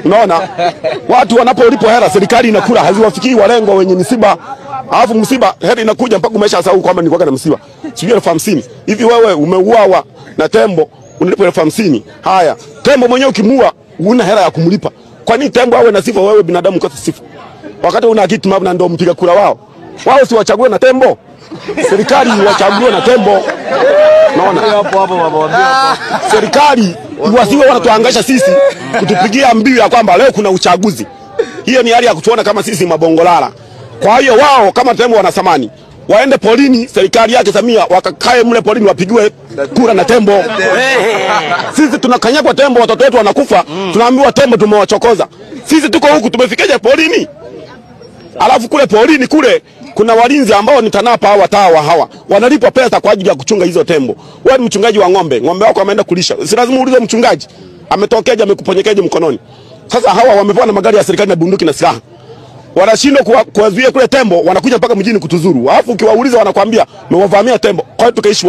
Unaona? Watu wanapolipwa hela serikali inakula, haziwafikii walengwa wenye msiba. Alafu msiba hela inakuja mpaka umeshasahau kwamba nilikuwa na msiba. Sijui 50,000. Hivi wewe umeuawa na tembo unalipa 50,000. Haya, tembo mwenyewe ukimuua una hela ya kumlipa. Kwa nini tembo awe na sifa wewe binadamu kosa sifa? Wakati una kitu mabna ndio mpiga kura wao. Wao si wachague na tembo. Serikali wachague na tembo. Naona hapo. Serikali wasiwe wanatuangaisha sisi kutupigia mbiu ya kwamba leo kuna uchaguzi. Hiyo ni hali ya kutuona kama sisi mabongolala. Kwa hiyo wao kama tembo wana thamani, waende polini, serikali yake Samia wakakae mle polini wapigiwe kura na tembo. Sisi tunakanyagwa tembo, watoto wetu wanakufa, tunaambiwa tembo tumewachokoza. Sisi tuko huku tumefikaje polini? Alafu kule polini kule kuna walinzi ambao ni TANAPA hawa wanalipwa pesa kwa ajili ya kuchunga hizo tembo. Wewe ni mchungaji wa ng'ombe, ng'ombe wako ameenda kulisha. Si lazima uulize mchungaji ametokeje, amekuponyekeje mkononi. Sasa hawa wamepewa na magari ya serikali na bunduki na silaha. Wanashindwa kuwazuia kule tembo, wanakuja mpaka mjini kutuzuru. Alafu ukiwauliza wanakuambia mmewavamia tembo. Kwa hiyo tukaishi